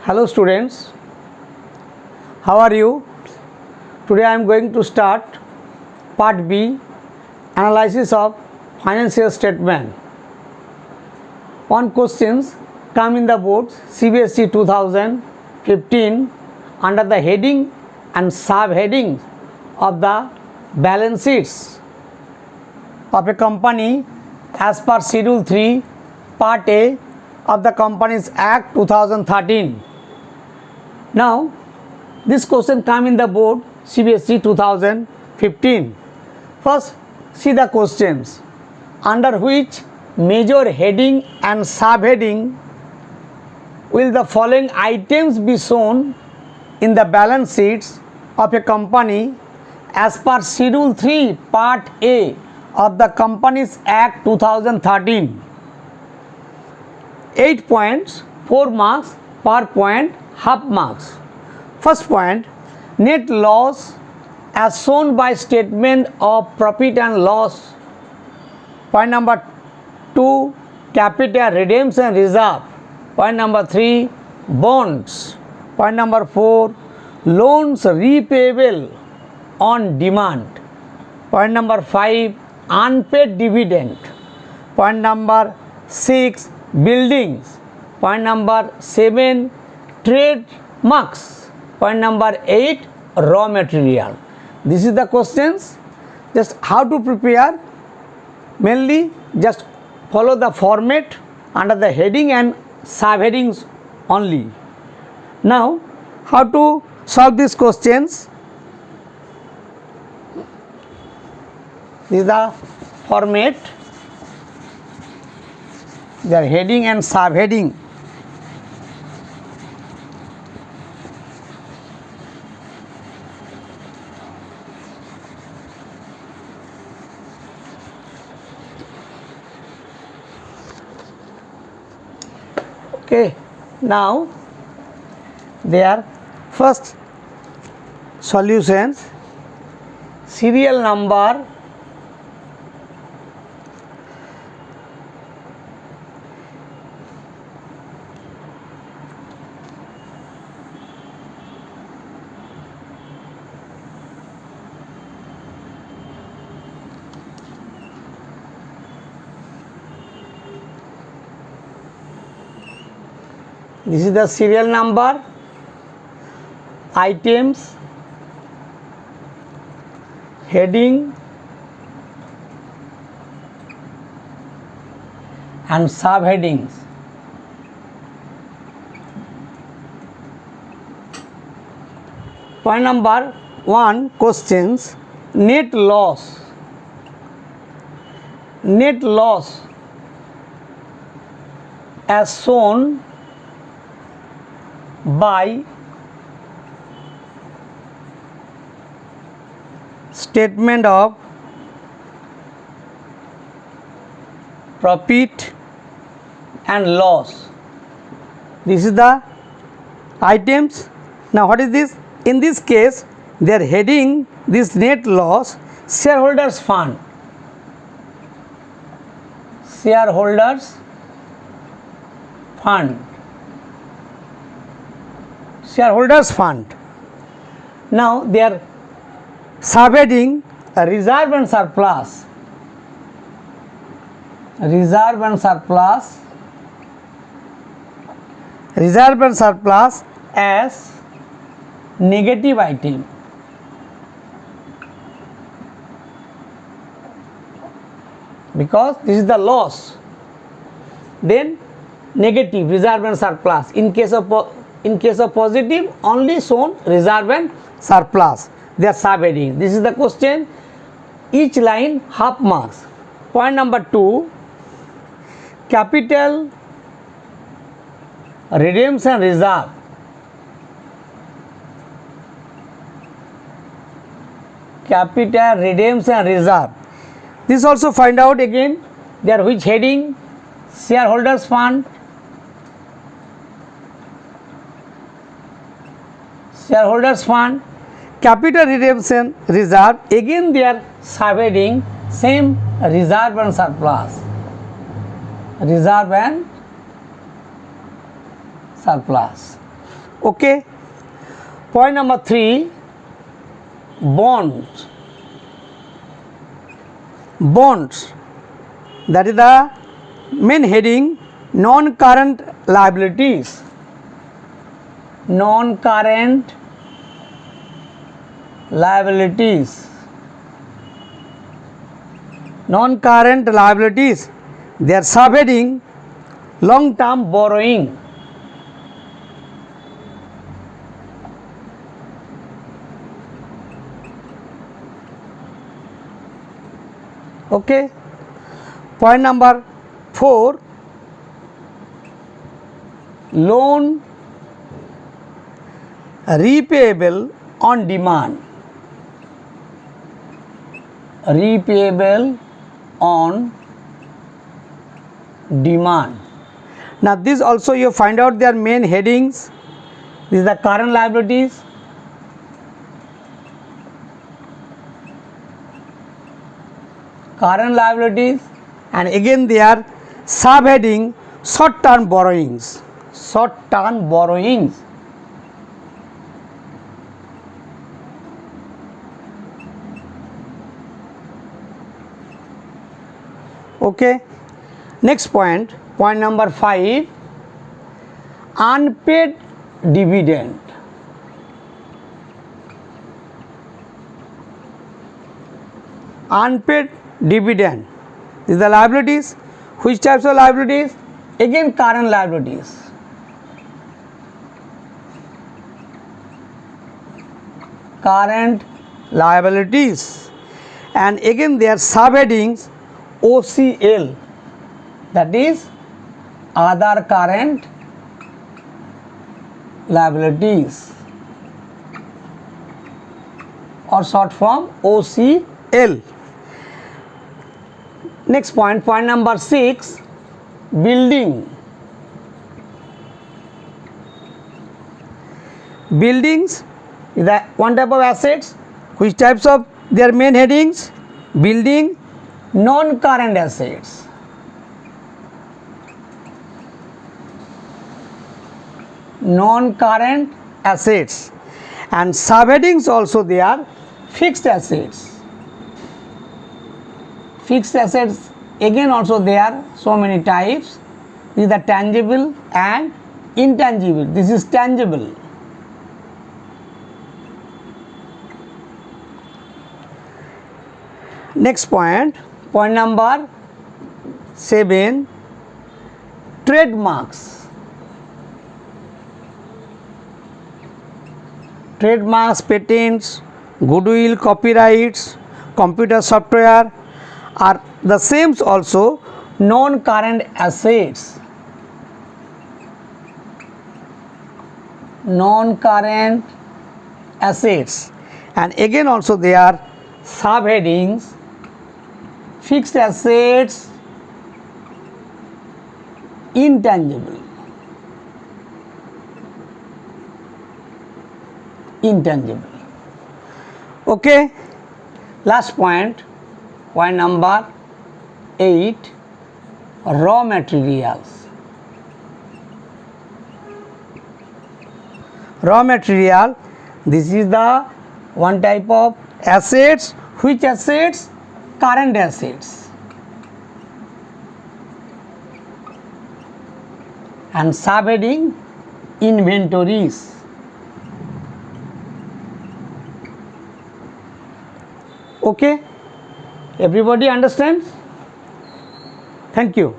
Hello students, how are you? Today I am going to start part B, analysis of financial statement. One questions come in the board CBSE 2015 under the heading and subheadings of the balance sheets of a company as per Schedule 3 Part A of the Companies Act 2013. Now this question come in the board CBSE 2015. First see the questions. Under which major heading and subheading will the following items be shown in the balance sheets of a company as per Schedule 3 Part A of the Companies Act 2013? 8 points, 4 marks per point, half marks. First point, net loss as shown by statement of profit and loss. Point number 2, capital redemption reserve. Point number 3, bonds. Point number 4, loans repayable on demand. Point number 5, unpaid dividend. Point number 6, buildings. Point number 7, trademarks. Point number 8, raw material. This is the questions. Just how to prepare, mainly just follow the format under the heading and subheadings only. Now how to solve these questions? This is the format, their heading and subheading. Okay, now their first solutions, serial number, this is the serial number, items, heading and subheadings. Point number 1, questions, net loss. Net loss as shown by statement of profit and loss. This is the items. Now what is this? In this case they are heading this net loss shareholders fund. Shareholders fund. Shareholders fund. Now they are subheading reserve and surplus. Reserve and surplus. Reserve and surplus as negative item. Because this is the loss. Then negative reserve and surplus. In case of positive, only shown reserve and surplus. They are subheading. This is the question. Each line half marks. Point number 2, capital redemption reserve. Capital redemption reserve. This also find out again. They are which heading? Shareholders fund. Shareholders fund, capital redemption reserve, again they are subheading same reserve and surplus. Reserve and surplus. Okay. Point number 3, bonds. Bonds, that is the main heading, non-current liabilities. Non-current liabilities. Non-current liabilities, they are subheading long-term borrowing. Okay. Point number 4, loan repayable on demand. Repayable on demand. Now this also you find out their main headings. This is the current liabilities. Current liabilities, and again they are subheading short term borrowings. Short term borrowings. Okay. Next point, point number 5, unpaid dividend. Unpaid dividend is the liabilities. Which types of liabilities? Again current liabilities. Current liabilities, and again they are subheadings OCL, that is other current liabilities, or short form OCL. Next point, point number 6, building. Buildings is the one type of assets. Which types of their main headings? Building, non-current assets. Non-current assets, and subheadings also they are fixed assets. Fixed assets, again also there are so many types. These are tangible and intangible. This is tangible. Next point, point number 7, trademarks. Trademarks, patents, goodwill, copyrights, computer software are the same also non-current assets. Non-current assets, and again also they are subheadings fixed assets, intangible. Intangible. Okay. Last point, point number 8, raw materials. Raw material, this is the one type of assets. Which assets? Current assets. And subheading inventories. Okay, everybody understands? Thank you.